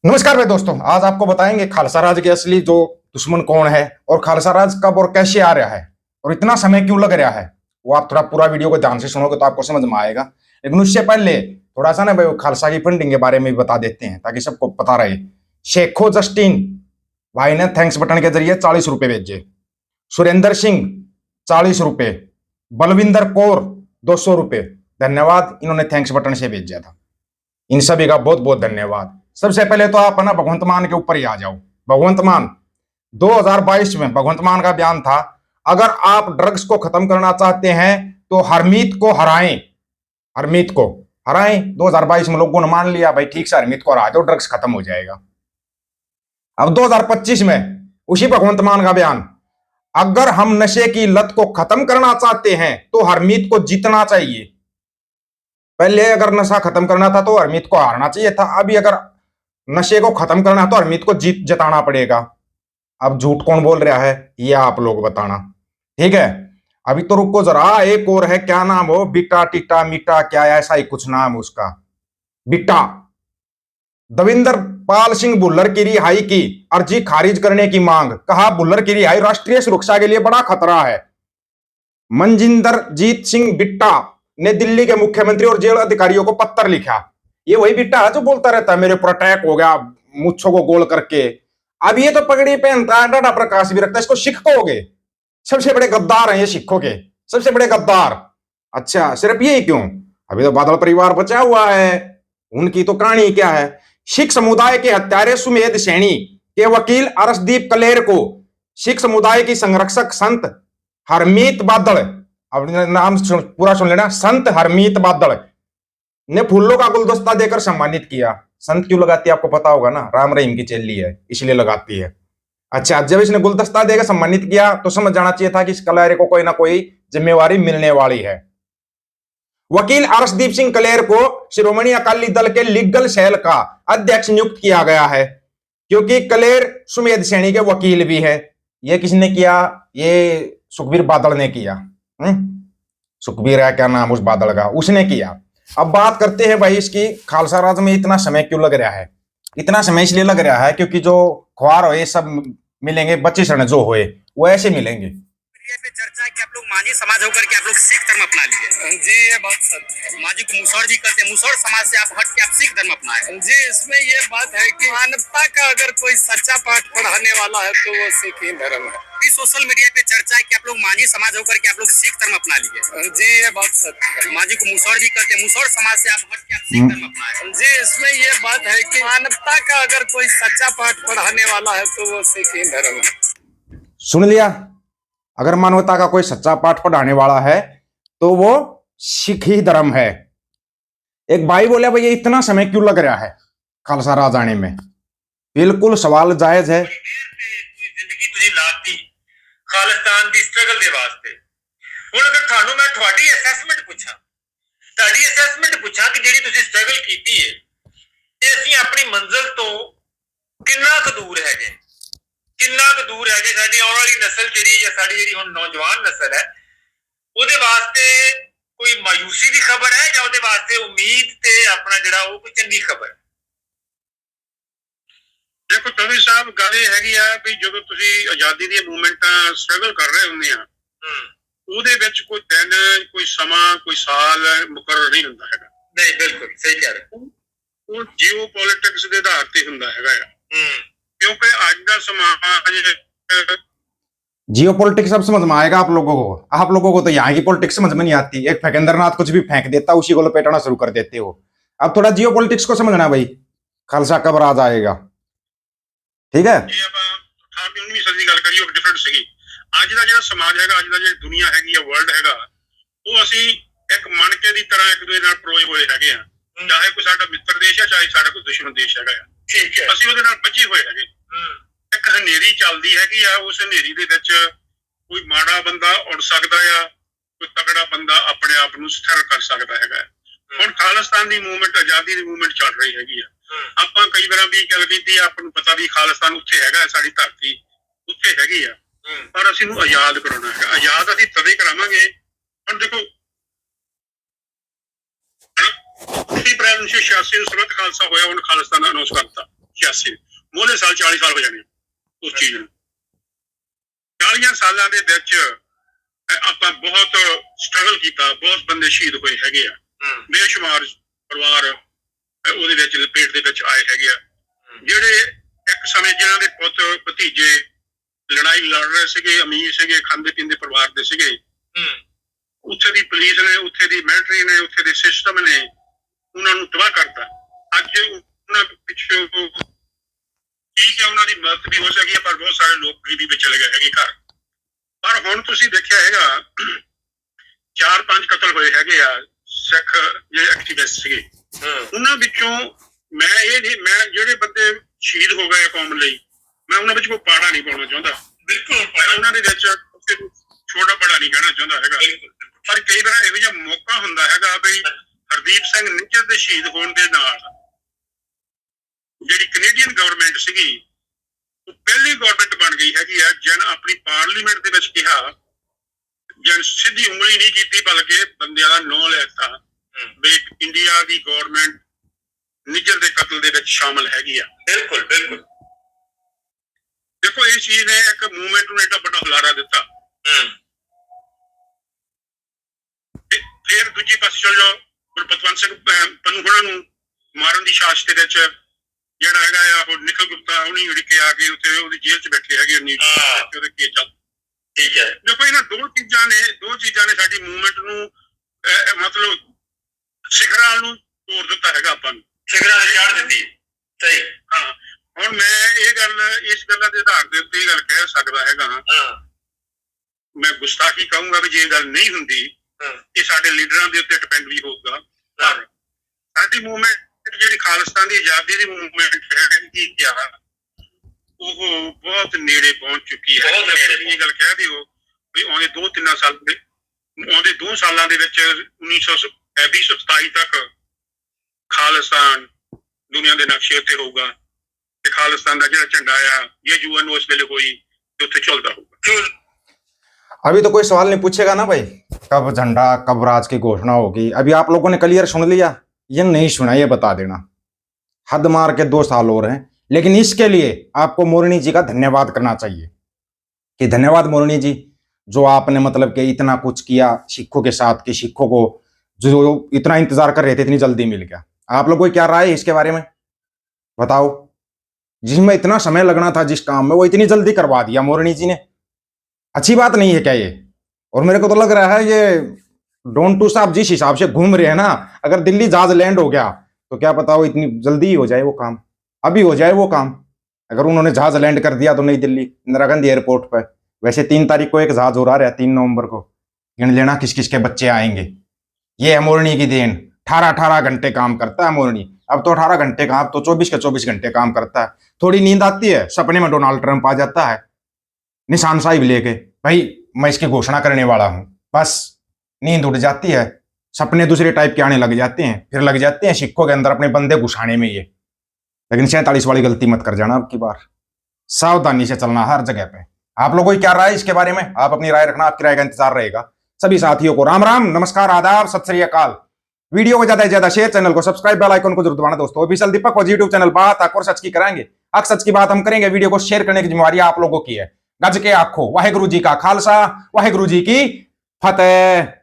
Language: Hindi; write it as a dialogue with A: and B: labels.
A: नमस्कार भाई दोस्तों, आज आपको बताएंगे खालसा राज के असली जो दुश्मन कौन है और खालसा राज कब और कैसे आ रहा है और इतना समय क्यों लग रहा है। वो आप थोड़ा पूरा वीडियो को ध्यान से सुनोगे तो आपको समझ में आएगा। लेकिन उससे पहले थोड़ा सा ना भाई खालसा की फंडिंग के बारे में भी बता देते हैं ताकि सबको पता रहे। शेखो जस्टिन भाई ने थैंक्स बटन के जरिए 40 रुपए भेजे। सुरेंद्र सिंह 40 रुपए। बलविंदर कौर 200 रुपए। धन्यवाद, इन्होंने थैंक्स बटन से भेजा था। इन सभी का बहुत बहुत धन्यवाद। सबसे पहले तो आप ना भगवंत मान के ऊपर ही आ जाओ। भगवंत मान 2022 में भगवंत मान का बयान था, अगर आप ड्रग्स को खत्म करना चाहते हैं तो हरमीत को हराएं। हरमीत को हराएं। 2022 में लोगों ने मान लिया भाई ठीक से हरमीत को हरा दो, ड्रग्स खत्म हो जाएगा। अब 2025 में उसी भगवंत मान का बयान, अगर हम नशे की लत को खत्म करना चाहते हैं तो हरमीत को जीतना चाहिए। पहले अगर नशा खत्म करना था तो हरमीत को हारना चाहिए था, अभी अगर नशे को खत्म करना है तो हरमीत को जीत जताना पड़ेगा। अब झूठ कौन बोल रहा है ये आप लोग बताना, ठीक है। अभी तो रुको जरा, एक और है, क्या नाम हो, बिटा टिटा मीटा क्या ऐसा ही कुछ नाम है उसका, बिटा। दविंदर पाल सिंह भुल्लर की रिहाई की अर्जी खारिज करने की मांग, कहा भुल्लर की रिहाई राष्ट्रीय सुरक्षा के लिए बड़ा खतरा है। मनजिंदर जीत सिंह बिट्टा ने दिल्ली के मुख्यमंत्री और जेल अधिकारियों को पत्र लिखा। ये वही बिट्टा है जो बोलता रहता है मेरे ऊपर अटैक हो गया मुच्छों को गोल करके। अब ये तो पगड़ी पहनता है, डाटा प्रकाश भी रखता है, इसको सिख कहोगे। सबसे बड़े गद्दार हैं ये सिखों के, सबसे बड़े गद्दार। अच्छा सिर्फ यही क्यों, अभी तो बादल परिवार बचा हुआ है, उनकी तो कहानी क्या है। सिख समुदाय के हत्यारे सुमेध सैनी के वकील अरशदीप कलेर को सिख समुदाय की संरक्षक संत हरमीत बादल, अब नाम पूरा सुन लेना, संत हरमीत बादल ने फूलों का गुलदस्ता देकर सम्मानित किया। संत क्यों लगाती है आपको पता होगा ना, राम रहीम की चेली है इसलिए लगाती है। अच्छा, जब इसने गुलदस्ता देकर सम्मानित किया तो समझ जाना चाहिए था कि इस कलेर को कोई ना कोई जिम्मेवारी मिलने वाली है। वकील अर्शदीप सिंह कलेर को शिरोमणि अकाली दल के लीगल सेल का अध्यक्ष नियुक्त किया गया है, क्योंकि कलेर सुमेध सैनी के वकील भी है। ये किसने किया, ये सुखबीर बादल ने किया। सुखबीर है क्या नाम उस बादल का, उसने किया। अब बात करते हैं भाई इसकी, खालसा राज में इतना समय क्यों लग रहा है। इतना समय इसलिए लग रहा है क्योंकि जो ख्वार हुए सब मिलेंगे, बच्चे शरण जो हुए वो ऐसे मिलेंगे।
B: पे चर्चा है कि आप लोग माझी समाज होकर के आप लोग सिख धर्म अपना लिए। जी ये बात सच है। माझी को मुसौर जी कहते हैं, मुसौर समाज से आप हट के आप सिख धर्म अपनाए। जी इसमें ये बात है कि मानवता का अगर कोई सच्चा पाठ पढ़ाने वाला है तो वो सिख ही धर्म है। सोशल मीडिया पे चर्चा है कि आप लोग माझी समाज होकर के आप लोग सिख धर्म अपना लिए। जी ये बात सच है। माझी को मुसौर जी कहते हैं, मुसौर समाज से आप हट के आप सिख धर्म अपनाए। जी इसमें ये बात है कि मानवता का अगर कोई सच्चा पाठ पढ़ाने वाला है तो वो सिख ही धर्म है।
A: सुन लिया, अगर मानवता का कोई सच्चा पाठ पढ़ाने वाला है तो वो सिख ही धर्म है। एक भाई बोले भैया इतना समय क्यों लग रहा है खालसा राज आने में। बिल्कुल सवाल जायज है।
C: जिंदगी तुझी लाती खालिस्तान दी स्ट्रगल दे वास्ते। हुण अगर थानू मैं थोड़ी असेसमेंट पूछा, ताड़ी असेसमेंट पूछा कि जेडी तुझी स्ट्रगल कीती है ते ਅਸੀਂ अपनी मंजिल तो कितना क दूर है जे, कितना क दूर है जे साडी आने वाली नस्ल जेडी या साडी जेडी हुण नौजवान नस्ल है ਉਹਦੇ ਵਾਸਤੇ कोई मायूसी की खबर है या ਉਹਦੇ ਵਾਸਤੇ उम्मीद ते अपना ਜਿਹੜਾ ਉਹ ਕੋਈ ਚੰਗੀ ਖਬਰ है। देखो तवी साहब गल ਇਹ ਹੈਗੀ ਆ ਵੀ ਜਦੋਂ ਤੁਸੀਂ ਆਜ਼ਾਦੀ ਦੀ ਮੂਵਮੈਂਟਾਂ ਸਟਰਗਲ ਕਰ ਰਹੇ ਹੁੰਦੇ ਆ ਉਹਦੇ ਵਿੱਚ ਕੋਈ ਦਿਨ ਕੋਈ ਸਮਾਂ ਕੋਈ ਸਾਲ ਮੁਕਰਰ ਨਹੀਂ ਹੁੰਦਾ ਹੈਗਾ। ਨਹੀਂ ਬਿਲਕੁਲ ਸਹੀ ਕਹਿ ਰਹੇ, ਉਹ ਜੀਓ ਪੋਲਿਟਿਕਸ ਦੇ ਆਧਾਰ ਤੇ ਹੁੰਦਾ ਹੈਗਾ ਆ। क्योंकि आज का समाज
A: जियो पॉलिटिक्स अब समझ में आएगा आप लोगों को। आप लोगों को तो यहाँ की पॉलिटिक्स समझ में नहीं आती। एक फैकेंद्रनाथ कुछ भी फेंक देता उसी को लपेटना शुरू कर देते हो। अब थोड़ा जियो पॉलिटिक्स को समझना भाई, खालसा कब राज आएगा, ठीक है।
C: ਜੇ ਆਪਾਂ 18ਵੀਂ ਸਦੀ ਦੀ ਗੱਲ ਕਰੀਏ ਉਹ ਡਿਫਰੈਂਟ ਸੀਗੀ। ਅੱਜ ਦਾ ਜਿਹੜਾ ਸਮਾਜ ਹੈਗਾ, ਅੱਜ ਦਾ ਜਿਹੜੀ ਦੁਨੀਆ ਹੈਗੀ ਆ, ਵਰਲਡ ਹੈਗਾ, ਉਹ ਅਸੀਂ ਇੱਕ ਮਣਕੇ ਦੀ ਤਰ੍ਹਾਂ ਇੱਕ ਦੂਜੇ ਨਾਲ ਪਰੋਏ ਹੋਏ ਹੈਗੇ ਆ। ਚਾਹੇ ਕੋਈ ਸਾਡਾ ਮਿੱਤਰ ਦੇਸ਼ ਹੈ, ਚਾਹੇ ਸਾਡਾ ਕੋਈ ਦੁਸ਼ਮਣ ਦੇਸ਼ ਹੈਗਾ ਆ, ਠੀਕ ਹੈ, ਅਸੀਂ ਉਹਦੇ ਨਾਲ ਬੱਝੇ ਹੋਏ ਹੈਗੇ। ਇੱਕ ਹਨੇਰੀ ਚੱਲਦੀ ਹੈਗੀ ਆ, ਉਸ ਹਨੇਰੀ ਦੇ ਵਿੱਚ ਕੋਈ ਮਾੜਾ ਬੰਦਾ ਉੜ ਸਕਦਾ ਆ, ਕੋਈ ਤਕੜਾ ਬੰਦਾ ਆਪਣੇ ਆਪ ਨੂੰ ਸਥਿਰ ਕਰ ਸਕਦਾ ਹੈਗਾ। ਹੁਣ ਖਾਲਿਸਤਾਨ ਦੀ ਮੂਵਮੈਂਟ, ਆਜ਼ਾਦੀ ਦੀ ਮੂਵਮੈਂਟ ਚੱਲ ਰਹੀ ਹੈਗੀ ਆ। ਆਪਾਂ ਕਈ ਵਾਰ ਵੀ ਗੱਲ ਕੀਤੀ ਆ, ਆਪਾਂ ਨੂੰ ਪਤਾ ਵੀ ਖਾਲਿਸਤਾਨ ਉੱਥੇ ਹੈਗਾ, ਸਾਡੀ ਧਰਤੀ ਉੱਥੇ ਹੈਗੀ ਆ, ਪਰ ਅਸੀਂ ਨੂੰ ਆਜ਼ਾਦ ਕਰਾਉਣਾ ਹੈਗਾ। ਆਜ਼ਾਦ ਅਸੀਂ ਤਦੇ ਕਰਾਵਾਂਗੇ। ਹੁਣ ਦੇਖੋ 30 ਅਪ੍ਰੈਲ 1986 ਨੂੰ ਸਰਬੱਤ ਖਾਲਸਾ ਹੋਇਆ, ਉਹਨੇ ਖਾਲਿਸਤਾਨ ਅਨਾਉਂਸ ਕਰਤਾ। 86 ਮੋਲੇ ਸਾਲ 40 ਸਾਲ ਹੋ ਜਾਣੇ ਉਸ ਚੀਜ਼ ਨੂੰ। 40 ਸਾਲਾਂ ਦੇ ਵਿੱਚ ਆਪਾਂ ਬਹੁਤ ਸਟਰਗਲ ਕੀਤਾ, ਬਹੁਤ ਬੰਦੇ ਸ਼ਹੀਦ ਹੋਏ ਹੈਗੇ ਆ, ਬੇਸ਼ੁਮਾਰ ਪਰਿਵਾਰ ਉਹਦੇ ਵਿੱਚ ਲਪੇਟ ਦੇ ਵਿੱਚ ਆਏ ਹੈਗੇ ਆ, ਜਿਹੜੇ ਇੱਕ ਸਮੇਂ ਜਿਹਨਾਂ ਦੇ ਪੁੱਤ ਭਤੀਜੇ ਲੜਾਈ ਲੜ ਰਹੇ ਸੀਗੇ, ਅਮੀਰ ਸੀਗੇ, ਖਾਂਦੇ ਪੀਂਦੇ ਪਰਿਵਾਰ ਦੇ ਸੀਗੇ, ਉੱਥੇ ਦੀ ਪੁਲਿਸ ਨੇ, ਉੱਥੇ ਦੀ ਮਿਲਟਰੀ ਨੇ, ਉੱਥੇ ਦੇ ਸਿਸਟਮ ਨੇ ਉਹਨਾਂ ਨੂੰ ਤਬਾਹ ਕਰਤਾ। ਅੱਜ ਉਹਨਾਂ ਪਿੱਛੇ ਠੀਕ ਹੈ, ਉਹਨਾਂ ਦੀ ਮਦਦ ਵੀ ਹੋ ਸਕੀ ਹੈ, ਪਰ ਬਹੁਤ ਸਾਰੇ ਲੋਕ ਗਰੀਬੀ ਵਿੱਚ ਚਲੇ ਗਏ ਹੈਗੇ ਘਰ। ਪਰ ਹੁਣ ਤੁਸੀਂ ਦੇਖਿਆ ਹੈਗਾ 4-5 ਕਤਲ ਹੋਏ ਹੈਗੇ ਆ ਸਿੱਖ ਜਿਹੜੇ ਐਕਟਿਵਿਸਟ ਸੀਗੇ, ਉਹਨਾਂ ਵਿੱਚੋਂ ਮੈਂ ਜਿਹੜੇ ਬੰਦੇ ਸ਼ਹੀਦ ਹੋ ਗਏ ਕੌਮ ਲਈ, ਮੈਂ ਉਹਨਾਂ ਵਿੱਚ ਕੋਈ ਪਾੜਾ ਨਹੀਂ ਪਾਉਣਾ ਚਾਹੁੰਦਾ। ਬਿਲਕੁਲ, ਉਹਨਾਂ ਦੇ ਵਿੱਚ ਛੋਟਾ ਬੜਾ ਨਹੀਂ ਕਹਿਣਾ ਚਾਹੁੰਦਾ ਹੈਗਾ, ਪਰ ਕਈ ਵਾਰ ਇਹੋ ਜਿਹਾ ਮੌਕਾ ਹੁੰਦਾ ਹੈਗਾ ਵੀ ਹਰਦੀਪ ਸਿੰਘ ਨਿੱਜਰ ਦੇ ਸ਼ਹੀਦ ਹੋਣ ਦੇ ਨਾਲ ਜਿਹੜੀ ਕੈਨੇਡੀਅਨ ਗਵਰਨਮੈਂਟ ਸੀਗੀ ਉਹ ਪਹਿਲੀ ਗਵਰਨਮੈਂਟ ਬਣ ਗਈ ਹੈਗੀ ਆ ਜਿਹਨ ਆਪਣੀ ਪਾਰਲੀਮੈਂਟ ਦੇ ਵਿੱਚ ਕਿਹਾ, ਜਿਹਨ ਸਿੱਧੀ ਉਂਗਲੀ ਨਹੀਂ ਕੀਤੀ ਬਲਕਿ ਬੰਦਿਆਂ ਦਾ ਨਾਂ ਲੈਤਾ ਵੀ ਇੰਡੀਆ ਦੀ ਗਵਰਨਮੈਂਟ ਨਿੱਜਰ ਦੇ ਕਤਲ ਦੇ ਵਿੱਚ ਸ਼ਾਮਲ ਹੈਗੀ ਆ। ਬਿਲਕੁਲ ਬਿਲਕੁਲ, ਦੇਖੋ ਇਸ ਚੀਜ਼ ਨੇ ਇੱਕ ਮੂਵਮੈਂਟ ਨੂੰ ਏਡਾ ਵੱਡਾ ਹੁਲਾਰਾ ਦਿੱਤਾ। ਫਿਰ ਦੂਜੀ ਪਾਸੇ ਚਲ ਜਾਓ, ਗੁਰਪਤਵੰਤ ਸਿੰਘ ਪੰਨੂ ਹੋਣਾ ਨੂੰ ਮਾਰਨ ਦੀ ਸਾਜ਼ਿਸ਼ ਦੇ ਵਿੱਚ ਜਿਹੜਾ ਹੈਗਾ ਆ ਉਹ ਨਿਖਿਲ ਗੁਪਤਾ ਉਹਨੀ ਉੜ ਕੇ ਆ ਕੇ ਉੱਥੇ ਉਹਦੀ ਜੇਲ੍ਹ 'ਚ ਬੈਠੇ ਹੈਗੇ ਉਹਦੇ ਕੇਸ ਚੱਲ। ਠੀਕ ਹੈ, ਦੇਖੋ ਇਹਨਾਂ ਦੋ ਚੀਜ਼ਾਂ ਨੇ ਸਾਡੀ ਮੂਵਮੈਂਟ ਨੂੰ ਮਤਲਬ ਸਿਖਰਾਂ ਨੂੰ ਤੋੜ ਦਿੱਤਾ ਹੈਗਾ, ਆਪਾਂ ਨੂੰ ਸਿਖਰਾਂ ਤੇ ਚਾੜ ਦਿੱਤੀ। ਸਹੀ, ਹਾਂ। ਹੁਣ ਮੈਂ ਇਸ ਗੱਲਾਂ ਦੇ ਆਧਾਰ ਦੇ ਉੱਤੇ ਇਹ ਗੱਲ ਕਹਿ ਸਕਦਾ ਹੈਗਾ, ਮੈਂ ਗੁਸਤਾਖੀ ਕਹੂੰਗਾ ਵੀ ਜੇ ਇਹ ਗੱਲ ਨਹੀਂ ਹੁੰਦੀ ਇਹ ਸਾਡੇ ਲੀਡਰਾਂ ਦੇ ਉੱਤੇ ਡਿਪੈਂਡ ਵੀ ਹੋਊਗਾ। ਪਰ ਸਾਡੀ ਮੂਵਮੈਂਟ ਜਿਹੜੀ ਖਾਲਿਸਤਾਨ ਦੀ ਆਜ਼ਾਦੀ ਦੀ ਮੂਵਮੈਂਟ ਹੈਗੀ ਕਿਹਾ ਉਹ ਬਹੁਤ ਨੇੜੇ ਪਹੁੰਚ ਚੁੱਕੀ ਹੈ। ਇਹ ਗੱਲ ਕਹਿ ਦਿਓ ਵੀ ਆਉਂਦੇ 2 ਸਾਲਾਂ ਦੇ ਵਿੱਚ 2027 ਤੱਕ ਖਾਲਿਸਤਾਨ ਦੁਨੀਆ ਦੇ ਨਕਸ਼ੇ ਉੱਤੇ ਹੋਊਗਾ ਤੇ ਖਾਲਿਸਤਾਨ ਦਾ ਜਿਹੜਾ ਝੰਡਾ ਆ ਇਹ ਯੂਐਨ ਉਸ ਵੇਲੇ ਹੋਈ ਤੇ ਉੱਥੇ ਚੱਲਦਾ ਹੋਊਗਾ।
A: अभी तो कोई सवाल नहीं पूछेगा ना भाई, कब झंडा कब राज की घोषणा होगी। अभी आप लोगों ने क्लियर सुन लिया, ये नहीं सुना ये बता देना। हद मार के 2 साल और हैं, लेकिन इसके लिए आपको मोरनी जी का धन्यवाद करना चाहिए कि धन्यवाद मोरनी जी, जो आपने मतलब कि इतना कुछ किया सिखों के साथ, कि सिखों को जो इतना इंतजार कर रहे थे इतनी जल्दी मिल गया। आप लोगों की क्या राय है इसके बारे में बताओ। जिसमें इतना समय लगना था जिस काम में, वो इतनी जल्दी करवा दिया मोरनी जी ने। अच्छी बात नहीं है क्या ये? और मेरे को तो लग रहा है ये डोंटू साहब जिस हिसाब से घूम रहे हैं ना, अगर दिल्ली जहाज लैंड हो गया तो क्या पता वो इतनी जल्दी ही हो जाए वो काम, अभी हो जाए वो काम। अगर उन्होंने जहाज लैंड कर दिया तो नई दिल्ली इंदिरा गांधी एयरपोर्ट पर, वैसे 3 तारीख को एक जहाज हो रहा है, 3 नवंबर को, गिन लेना किस किस के बच्चे आएंगे। ये है मोरनी की देन। 18 घंटे काम करता है मोरनी। अब तो 18 घंटे का, अब तो 24 के 24 घंटे काम करता है। थोड़ी नींद आती है, सपने में डोनाल्ड ट्रंप आ जाता है निशान साहिब लेके, भाई मैं इसकी घोषणा करने वाला हूं, बस नींद उड़ जाती है, सपने दूसरे टाइप के आने लग जाते हैं, फिर लग जाते हैं सिखों के अंदर अपने बंदे घुसाने में ये। लेकिन 47 वाली गलती मत कर जाना अब की बार, सावधानी से चलना हर जगह पे। आप लोगों की क्या राय इसके बारे में? आप अपनी राय रखना, आपकी राय का इंतजार रहेगा। सभी साथियों को राम राम, नमस्कार, आदाब, सत श्री अकाल। वीडियो को ज्यादा से ज्यादा शेयर, चैनल को सब्सक्राइब, बेल आइकन को जरूर दबाना दोस्तों। ऑफिशियल दीपक और यूट्यूब चैनल बात और सच की कराएंगे, अक सच की बात हम करेंगे। वीडियो को शेयर करने की जिम्मेवारी आप लोगों की है। गज के आखो, वाहेगुरु जी का खालसा, वाहेगुरु जी की फतेह।